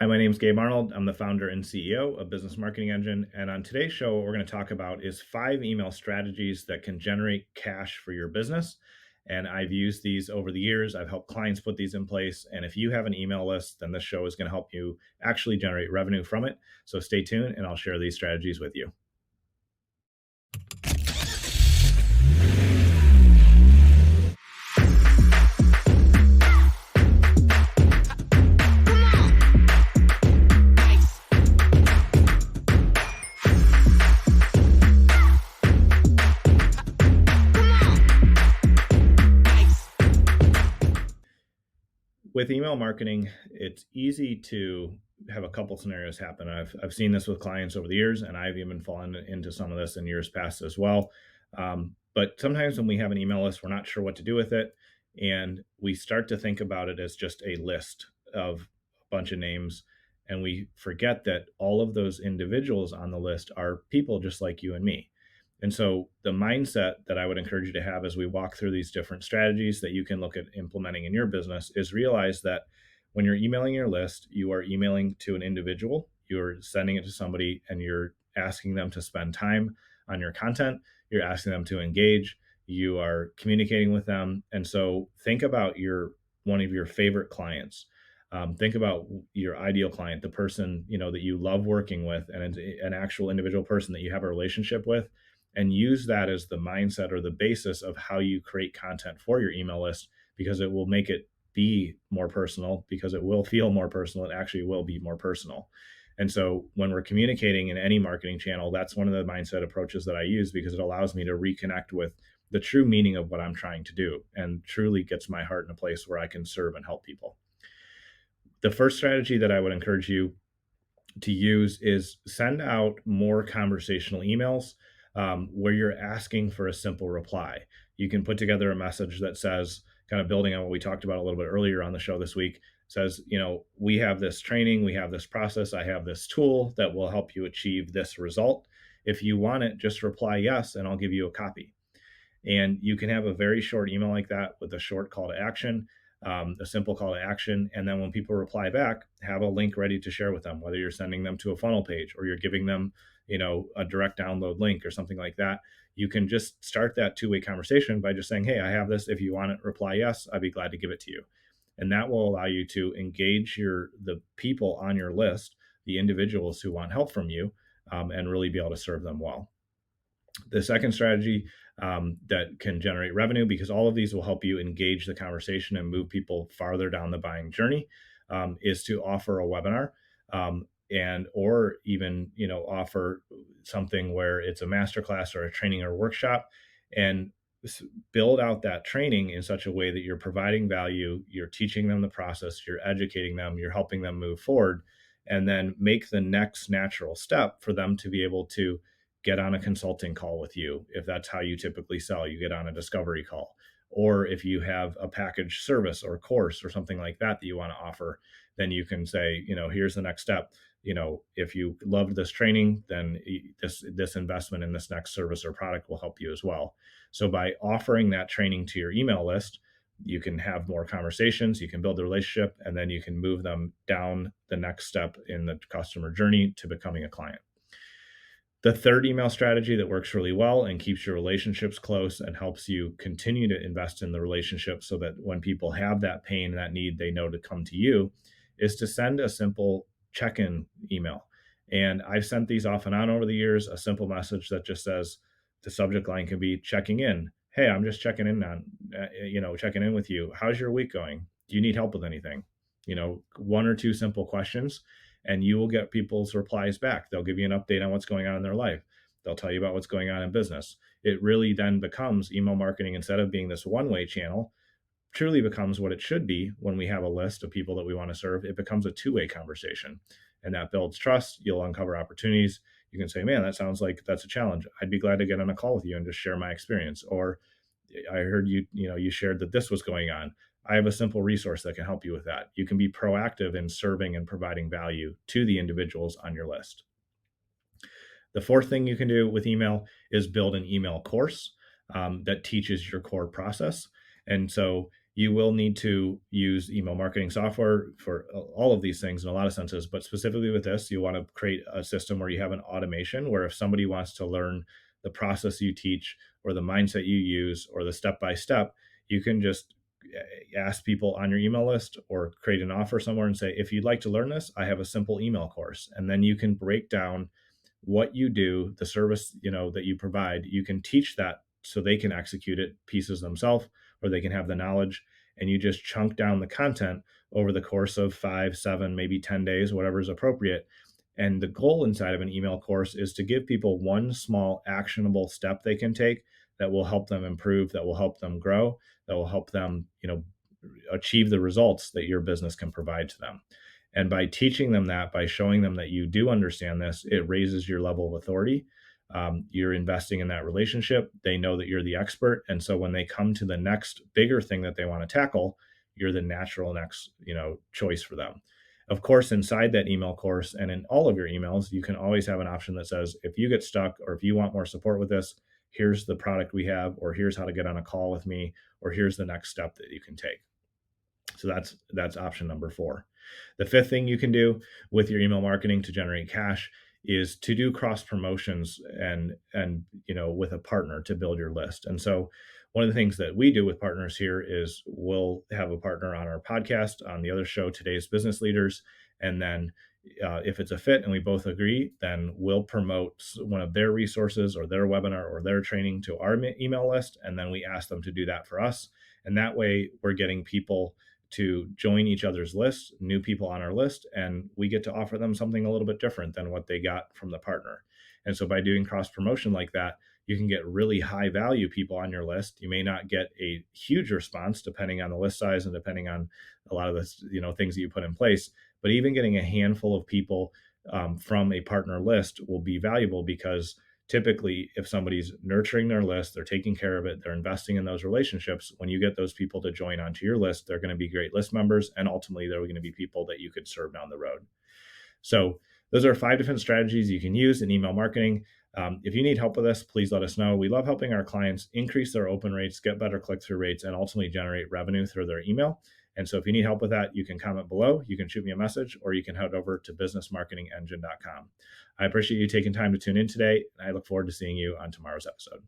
Hi, my name is Gabe Arnold. I'm the founder and CEO of Business Marketing Engine. And on today's show, what we're going to talk about is 5 email strategies that can generate cash for your business. And I've used these over the years. I've helped clients put these in place. And if you have an email list, then this show is going to help you actually generate revenue from it. So stay tuned and I'll share these strategies with you. With email marketing, it's easy to have a couple scenarios happen. I've seen this with clients over the years, and I've even fallen into some of this in years past as well. But sometimes when we have an email list, we're not sure what to do with it, and we start to think about it as just a list of a bunch of names, and we forget that all of those individuals on the list are people just like you and me. And so the mindset that I would encourage you to have as we walk through these different strategies that you can look at implementing in your business is realize that when you're emailing your list, you are emailing to an individual, you're sending it to somebody, and you're asking them to spend time on your content, you're asking them to engage, you are communicating with them. And so think about your one of your favorite clients. Think about your ideal client, the person that you love working with, and an actual individual person that you have a relationship with, and use that as the mindset or the basis of how you create content for your email list, because it will make it be more personal, because it will feel more personal. It actually will be more personal. And so when we're communicating in any marketing channel, that's one of the mindset approaches that I use, because it allows me to reconnect with the true meaning of what I'm trying to do and truly gets my heart in a place where I can serve and help people. The first strategy that I would encourage you to use is send out more conversational emails where you're asking for a simple reply. You can put together a message that says, kind of building on what we talked about a little bit earlier on the show this week, says, we have this training, we have this process, I have this tool that will help you achieve this result. If you want it, just reply yes, and I'll give you a copy. And you can have a very short email like that with a short call to action, a simple call to action. And then when people reply back, have a link ready to share with them, whether you're sending them to a funnel page or you're giving them, a direct download link or something like that. You can just start that two-way conversation by just saying, hey, I have this. If you want it, reply yes. I'd be glad to give it to you. And that will allow you to engage the people on your list, the individuals who want help from you, and really be able to serve them well. The second strategy that can generate revenue, because all of these will help you engage the conversation and move people farther down the buying journey, is to offer a webinar, and or even offer something where it's a masterclass or a training or workshop, and build out that training in such a way that you're providing value, you're teaching them the process, you're educating them, you're helping them move forward, and then make the next natural step for them to be able to get on a consulting call with you. If that's how you typically sell, you get on a discovery call. Or if you have a package service or course or something like that that you want to offer, then you can say, here's the next step. If you loved this training, then this investment in this next service or product will help you as well. So by offering that training to your email list, you can have more conversations, you can build a relationship, and then you can move them down the next step in the customer journey to becoming a client. The third email strategy that works really well and keeps your relationships close and helps you continue to invest in the relationship so that when people have that pain, that need, they know to come to you, is to send a simple check-in email. And I've sent these off and on over the years, a simple message that just says, the subject line can be checking in. Hey, I'm just checking in checking in with you. How's your week going? Do you need help with anything? One or two simple questions, and you will get people's replies back. They'll give you an update on what's going on in their life. They'll tell you about what's going on in business. It really then becomes email marketing, instead of being this one-way channel, truly becomes what it should be when we have a list of people that we want to serve. It becomes a two-way conversation, and that builds trust. You'll uncover opportunities. You can say, man, that sounds like that's a challenge. I'd be glad to get on a call with you and just share my experience. Or I heard you shared that this was going on. I have a simple resource that can help you with that. You can be proactive in serving and providing value to the individuals on your list. The fourth thing you can do with email is build an email course that teaches your core process. And so You will need to use email marketing software for all of these things in a lot of senses, but specifically with this, you want to create a system where you have an automation where if somebody wants to learn the process you teach or the mindset you use or the step by step, you can just ask people on your email list or create an offer somewhere and say, if you'd like to learn this, I have a simple email course. And then you can break down what you do, the service, that you provide. You can teach that so they can execute it pieces themselves or they can have the knowledge, and you just chunk down the content over the course of 5, 7, maybe 10 days, whatever is appropriate. And the goal inside of an email course is to give people one small actionable step they can take that will help them improve, that will help them grow, that will help them, achieve the results that your business can provide to them. And by teaching them that, by showing them that you do understand this, it raises your level of authority. You're investing in that relationship. They know that you're the expert. And so when they come to the next bigger thing that they want to tackle, you're the natural next, choice for them. Of course, inside that email course and in all of your emails, you can always have an option that says, if you get stuck or if you want more support with this, here's the product we have, or here's how to get on a call with me, or here's the next step that you can take. So that's option number 4. The fifth thing you can do with your email marketing to generate cash is to do cross promotions and with a partner to build your list. And so one of the things that we do with partners here is we'll have a partner on our podcast, on the other show, Today's Business Leaders, and then if it's a fit and we both agree, then we'll promote one of their resources or their webinar or their training to our email list, and then we ask them to do that for us. And that way we're getting people to join each other's lists, new people on our list, and we get to offer them something a little bit different than what they got from the partner. And so by doing cross promotion like that, you can get really high value people on your list. You may not get a huge response depending on the list size and depending on a lot of the things that you put in place, but even getting a handful of people from a partner list will be valuable because typically if somebody's nurturing their list, they're taking care of it, they're investing in those relationships. When you get those people to join onto your list, they're going to be great list members, and ultimately they're going to be people that you could serve down the road. So those are 5 different strategies you can use in email marketing. If you need help with this, please let us know. We love helping our clients increase their open rates, get better click-through rates, and ultimately generate revenue through their email. And so if you need help with that, you can comment below, you can shoot me a message, or you can head over to businessmarketingengine.com. I appreciate you taking time to tune in today, and I look forward to seeing you on tomorrow's episode.